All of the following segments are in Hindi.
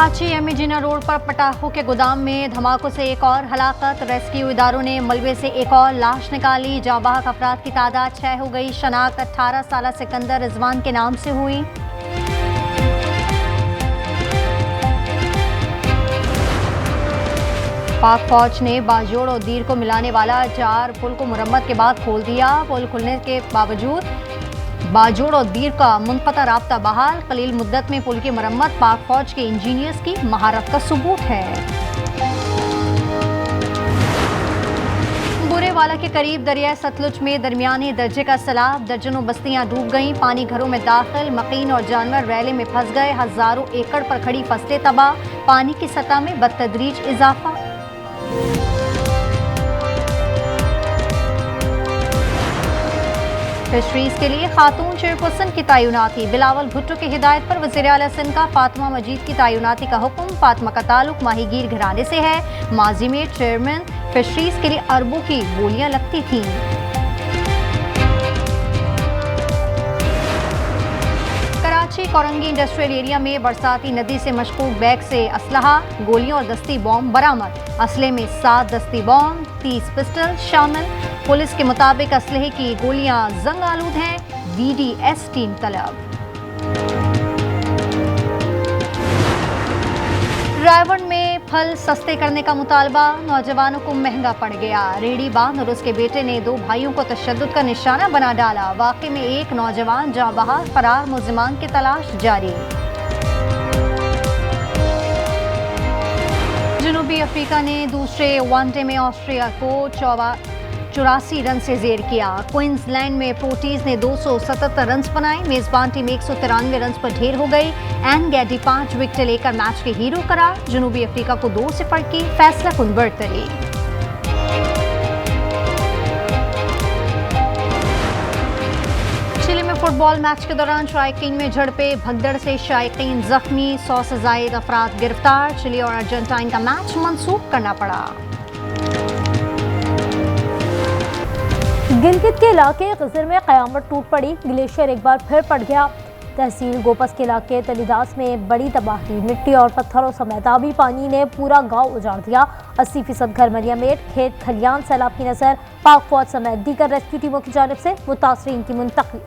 कराची एमए जिन्ना रोड पर पटाखों के गोदाम में धमाकों से एक और हलाकत। रेस्क्यू इदारों ने मलबे से एक और लाश निकाली। जाबाहक अफराद की तादाद 6 हो गई। शनाख्त 18 साला सिकंदर रिजवान के नाम से हुई। पाक फौज ने बाजोड़ और दीर को मिलाने वाला 4 पुल को मुरम्मत के बाद खोल दिया। पुल खुलने के बावजूद बाजोड़ और दीर का मुनक़ता राब्ता बहाल। कलील मुद्दत में पुल की मरम्मत पाक फौज के इंजीनियर्स की महारत का सबूत है। बुरेवाला के करीब दरिया सतलुज में दरमियाने दर्जे का सैलाब। दर्जनों बस्तियां डूब गईं। पानी घरों में दाखिल। मकीन और जानवर रैले में फंस गए। हजारों एकड़ पर खड़ी फसलें तबाह। पानी की सतह में बदतदरीज इजाफा। फिशरीज के लिए खातून चेयरपर्सन की तैनाती। बिलावल भुट्टो की हिदायत पर वज़ीर आला सिंध का फातिमा मजीद की तैनाती का हुक्म। फातिमा का ताल्लुक माहीगीर घराने से है। माजी में चेयरमैन फिशरीज के लिए अरबों की बोलियां लगती थीं। कराची कोरंगी इंडस्ट्रियल एरिया में बरसाती नदी से मशकूक बैग से असलहा, गोलियों और दस्ती बॉम्ब बरामद। असले में 7 दस्ती बॉम्ब, 30 पिस्टल शामिल। पुलिस के मुताबिक असलहे की गोलियां जंग आलूद हैं। VDS टीम तलब। रायवन में फल सस्ते करने का मुतालबा। नौजवानों को महंगा पड़ गया। रेहड़ी बांध और उसके बेटे ने 2 भाइयों को तशद्दुद का निशाना बना डाला। वाक़े में एक नौजवान जाँ बहक, फरार मुल्जिमान की तलाश जारी। जनूबी अफ्रीका ने दूसरे वनडे में ऑस्ट्रिया को 84 रन से जेर किया। क्वींसलैंड में प्रोटीज ने 277 रन बनाए। मेजबान टीम 193 रन पर ढेर हो गई। एन गैडी 5 विकेट लेकर मैच के हीरो करार। जनूबी अफ्रीका को 2-0 की फैसला कुन बढ़तरी। चिली में फुटबॉल मैच के दौरान शायकीन में झड़पें। भगदड़ से शायकीन जख्मी। 100 से ज्यादा अफराद गिरफ्तार। चिली और अर्जेंटाइन का मैच मंसूख करना पड़ा। गिलगित के इलाके गजर में क़यामत टूट पड़ी। ग्लेशियर एक बार फिर पड़ गया। तहसील गोपस के इलाके तलीदास में बड़ी तबाही। मिट्टी और पत्थरों समेत आबी पानी ने पूरा गांव उजाड़ दिया। 80% घर मलियामेट। खेत खलियान सैलाब की नजर। पाक फौज समेत दीगर रेस्क्यू टीमों की जानिब से मुतासरीन की मुंतकली।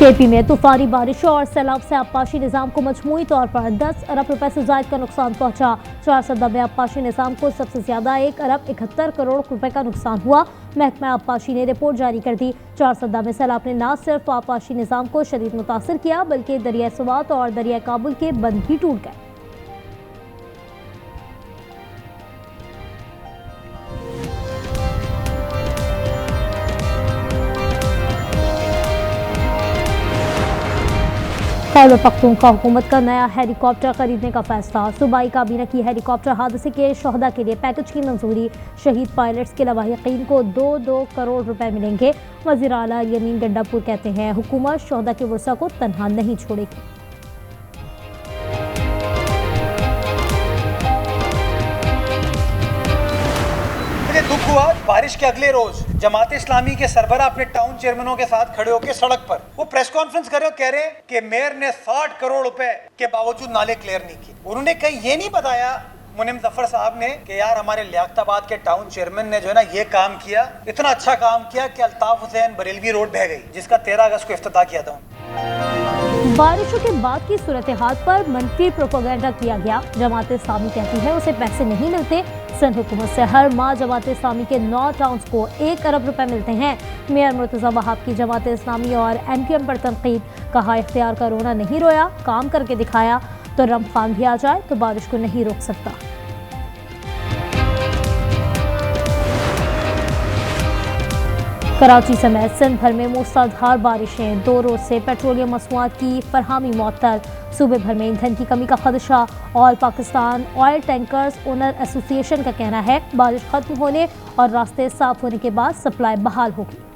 KP में तूफानी बारिशों और सैलाब से आबपाशी निज़ाम को मजमूई तौर पर 10 अरब रुपए से ज़ायद का नुकसान पहुंचा। 4 सदा में आबपाशी निज़ाम को सबसे ज़्यादा 1 अरब 71 करोड़ रुपए का नुकसान हुआ। महकमा आबपाशी ने रिपोर्ट जारी कर दी। 4 सदा में सैलाब ने न सिर्फ आबपाशी निज़ाम को शदीद मुतासर किया बल्कि दरिया सवात और दरिया काबुल के बंद भी टूट गए। खैबर पख्तूनख्वा हुकूमत का नया हेलीकॉप्टर खरीदने का फैसला। सूबाई काबीना की हेलीकॉप्टर हादसे के शोहदा के लिए पैकेज की मंजूरी। शहीद पायलट्स के लवाहिकीन को 2-2 करोड़ रुपए मिलेंगे। वज़ीर आला यमीन गंडापुर कहते हैं हुकूमत शोहदा के वर्सा को तनहा नहीं छोड़ेगी। दुख हुआ बारिश के अगले रोज जमात इस्लामी के सरबरा अपने टाउन चेयरमैनों के साथ खड़े होकर सड़क पर वो प्रेस कॉन्फ्रेंस कर रहे हो, कह रहे कि मेयर ने 60 करोड़ रुपए के बावजूद नाले क्लियर नहीं किए। उन्होंने कहीं ये नहीं बताया मुनीम जफर साहब ने कि यार हमारे लियाकताबाद के टाउन चेयरमैन ने जो है ना ये काम किया, इतना अच्छा काम किया कि अल्ताफ हुसैन बरेलवी रोड बह गई जिसका 13 अगस्त को इफ्तिताह किया था। बारिशों के बाद की सूरत हाल पर मनफी प्रोपेगेंडा किया गया। जमात इस्लामी कहती है उसे पैसे नहीं मिलते। सिंध हुकूमत से हर माह जमात इस्लामी के 9 टाउन्स को 1 अरब रुपए मिलते हैं। मेयर मुर्तज़ा वहाब की जमात इस्लामी और MQM पर तनकीद। कहा इख्तियार का रोना नहीं रोया, काम करके दिखाया। तो रमखान भी आ जाए तो बारिश को नहीं रोक सकता। कराची समेत सिंध भर में मूसलाधार बारिशें। 2 रोज से पेट्रोलियम मसनूआत की फरहमी मुअत्तल। सूबे भर में ईंधन की कमी का खदशा। All Pakistan oil tankers owner association का कहना है बारिश खत्म होने और रास्ते साफ होने के बाद सप्लाई बहाल होगी।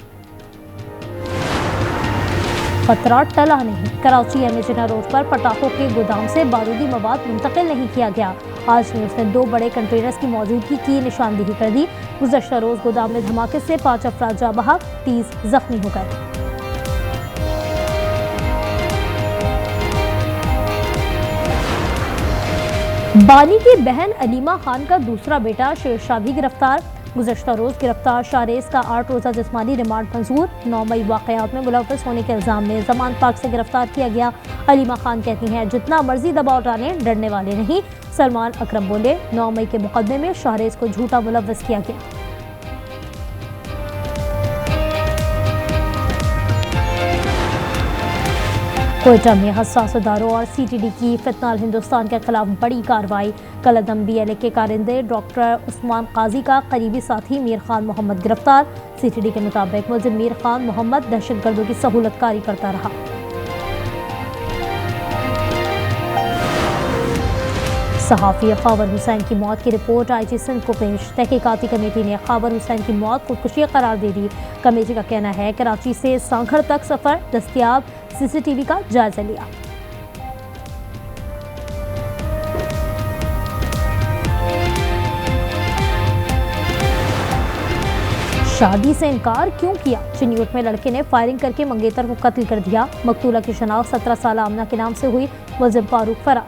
खतरा टला नहीं। कराची एमए जिन्ना रोड पर पटाखों के गोदाम से बारूदी मवाद मुंतकिल नहीं किया गया। आज न्यूज़ ने 2 बड़े कंटेनर्स की मौजूदगी की निशानदेही कर दी। गुज़श्ता रोज़ गोदाम में धमाके से 5 अफराद जाँ बहक, 30 जख्मी हो गए। बानी की बहन अलीमा खान का दूसरा बेटा शेरशाह भी गिरफ्तार। गुज़श्ता रोज गिरफ्तार शाहरेज का 8 रोज़ा जिस्मानी रिमांड मंजूर। 9 मई वाक़यात में मुलव्वस होने के इल्ज़ाम में ज़मान पार्क से गिरफ्तार किया गया। अलीमा खान कहती हैं जितना मर्जी दबाव डालें डरने वाले नहीं। सलमान अकरम बोले 9 मई के मुकदमे में शाहरेज को झूठा मुलव्वस किया गया। कोयटा में हसास इदारों और CTD की फितनाल हिंदुस्तान के खिलाफ बड़ी कार्रवाई। कलदम BLA के कारिंदे डॉक्टर उस्मान काजी का करीबी साथी मीर खान मोहम्मद गिरफ्तार। CTD के मुताबिक मुलजिम मीर खान मोहम्मद दहशतगर्दों की सहूलतकारी करता रहा। सहाफ़ी ख़ावर हुसैन की मौत की रिपोर्ट IG सिंध को पेश। तहकीकाती कमेटी ने ख़ावर हुसैन की मौत खुदकुशी करार दे दी। कमेटी का कहना है कराची से सांखड़ तक सफ़र दस्तियाब CCTV का जायजा लिया। शादी से इनकार क्यों किया? चिन्यूट में लड़के ने फायरिंग करके मंगेतर को कत्ल कर दिया। मकतूला की शनाख्त 17 साल आमना के नाम से हुई। मुलजिम फारूक फरार।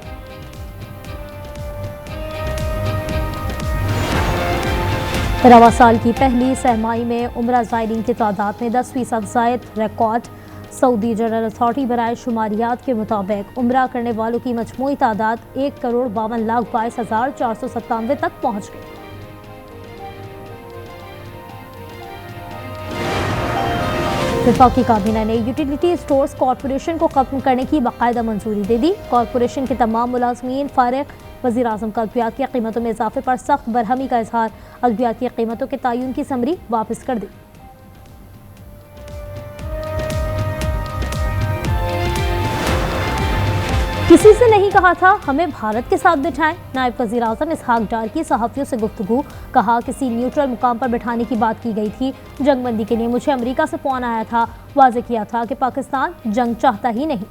रवा साल की पहली सहमाही में उम्रा ज़ायरीन की तादाद में 10% ज़ायद रिकॉर्ड। सऊदी जनरल अथॉरिटी बराए शुमारियात के मुताबिक उम्रा करने वालों की मजमूई तादाद 1,52,22,497 तक पहुँच गई। वफाकी काबीना ने यूटिलिटी स्टोर्स कॉरपोरेशन को खत्म करने की बाकायदा मंजूरी दे दी। कॉरपोरेशन के तमाम मुलाजमीन फारिग। वज़ीर आज़म का अद्वियात की कीमतों में इजाफे पर सख्त बरहमी का इजहार। अद्वियात की कीमतों के तयन की समरी वापस कर दी। किसी से नहीं कहा था हमें भारत के साथ बिठाएं। नायब वज़ीर आज़म इसहाक डार की सहाफ़ियों से गुफ्तगू। कहा किसी न्यूट्रल मुकाम पर बिठाने की बात की गई थी। जंगबंदी के लिए मुझे अमेरिका से फ़ोन आया था। वाज़े किया था कि पाकिस्तान जंग चाहता ही नहीं।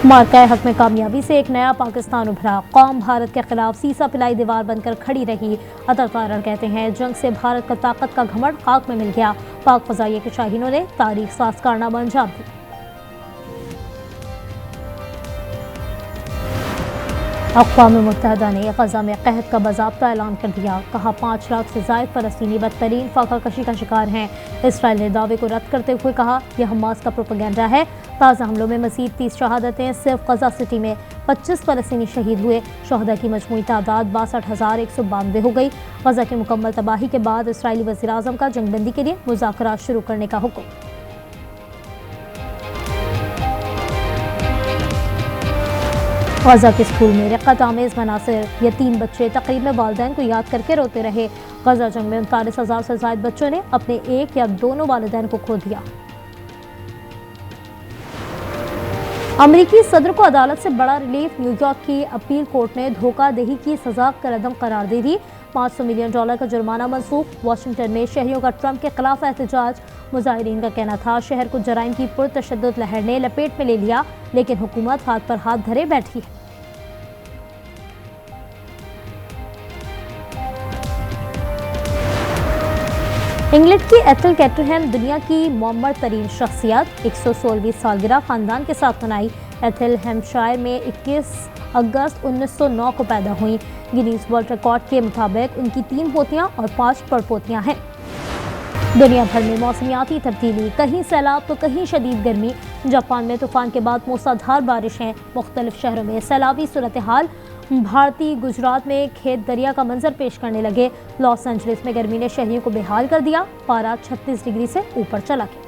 मार्का हक में कामयाबी से एक नया पाकिस्तान उभरा। कौम भारत के खिलाफ सीसा पिलाई दीवार बनकर खड़ी रही। अतर तारर कहते हैं जंग से भारत का ताकत का घमंड खाक में मिल गया। पाक फजाइया के शाहीनों ने तारीख साज कारनामा अंजाम दिया। अक़वाम मुत्तहिदा ने गजा में कहत का बाज़ाब्ता ऐलान कर दिया। कहा 5 लाख से ज़ायद फ़लस्तीनी बदतरीन फाका कशी का शिकार हैं। इसराइल ने दावे को रद्द करते हुए कहा यह हमास का प्रोपेगेंडा है। ताज़ा हमलों में मज़ीद 30 शहादतें। सिर्फ गजा सिटी में 25 फ़लस्तीनी शहीद हुए। शहदा की मजमूई तादाद 62,192 हो गई। गजा की मुकम्मल तबाही के बाद इसराइली वज़ीर आज़म का जंगबंदी के लिए मुज़ाकरात शुरू करने का हुक्म। गजा के स्कूल में रक़्क़त आमेज़ मनासिर। यतीम बच्चे तक़रीब में वालिदैन को याद करके रोते रहे। गजा जंग में 39,000 से ज़ायद बच्चों ने अपने एक या दोनों वालिदैन को खो दिया। अमरीकी सदर को अदालत से बड़ा रिलीफ। न्यूयॉर्क की अपील कोर्ट ने धोखाधड़ी की सजा करदम करार दे दी। $500 मिलियन का जुर्माना मनसूख। वाशिंगटन में शहरियों का ट्रंप के खिलाफ एहतजाज। मुजाहिरीन का कहना था शहर को जराइम की पुरतशद्दुद लहर ने लपेट में ले लिया, लेकिन हुकूमत हाथ पर हाथ धरे बैठी है। इंग्लैंड की एथल कैटरहैम दुनिया की मौमर तरीन शख्सियत। 116वीं सालगिरह खानदान के साथ मनाई। एथल हैम्पशायर में 21 अगस्त 1909 को पैदा हुई। गिनीज वर्ल्ड रिकॉर्ड के मुताबिक उनकी 3 पोतियां और 5 पड़पोतियां हैं। दुनिया भर में मौसमियाती तब्दीली, कहीं सैलाब तो कहीं शदीद गर्मी। जापान में तूफान के बाद मूसलाधार बारिशें। मुख्तलिफ शहरों में सैलाबी सूरत हाल। भारतीय गुजरात में खेत दरिया का मंजर पेश करने लगे। लॉस एंजलिस में गर्मी ने शहरियों को बेहाल कर दिया। पारा 36 डिग्री से ऊपर चला गया।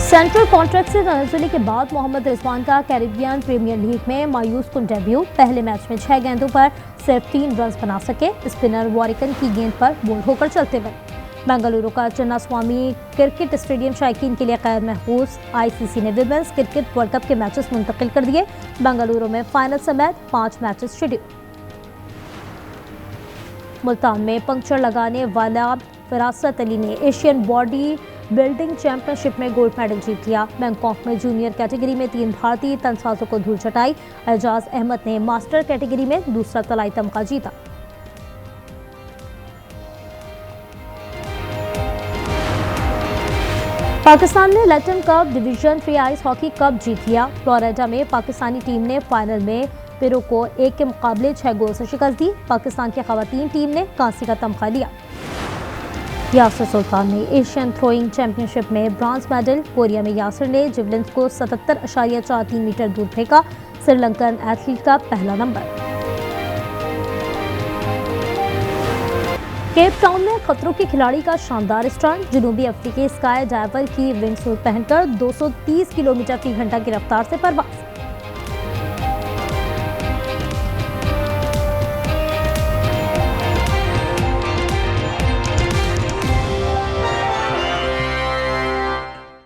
सेंट्रल कॉन्ट्रैक्ट से तनज़्ज़ुली के बाद मोहम्मद रिजवान का कैरिबियन प्रीमियर लीग में मायूस कुन डेब्यू। पहले मैच में 6 गेंदों पर सिर्फ 3 रन बना सके। स्पिनर वॉरिकन की गेंद पर बोल्ड होकर चलते बने। बेंगलुरु का चिन्नास्वामी क्रिकेट स्टेडियम शायकीन के लिए गैर महफूज। ICC ने विमेंस क्रिकेट वर्ल्ड कप के मैचेस मुंतकिल कर दिए। बेंगलुरु में फाइनल समेत 5 मैचेस शेड्यूल। मुल्तान में पंक्चर लगाने वाला फिरासत अली ने एशियन बॉडी बिल्डिंग चैंपियनशिप में गोल्ड मेडल जीत लिया। बैंकॉक में जूनियर कैटेगरी में 3 भारतीय तनसाजों को धूल चटाई। एजाज अहमद ने मास्टर कैटेगरी में दूसरा तलाई तमगा जीता। पाकिस्तान ने Latin cup division free ice hockey cup जीत लिया। फ्लोरिडा में पाकिस्तानी टीम ने फाइनल में पेरू को 1 के मुकाबले 6 गोल से शिकस्त दी। पाकिस्तान की खवातीन टीम ने कांसे का तमगा लिया। यासिर सुल्तान ने एशियन थ्रोइंग चैंपियनशिप में ब्रॉन्ज मेडल। कोरिया में यासिर ने जिवलिन्स को 77.43 मीटर दूर फेंका। श्रीलंकन एथलीट का पहला नंबर। केप टाउन में खतरों के खिलाड़ी का शानदार स्टंट। जनूबी अफ्रीकी स्काई डाइवर की विंग सूट पहनकर 230 किलोमीटर फी घंटा की रफ्तार से परवाज।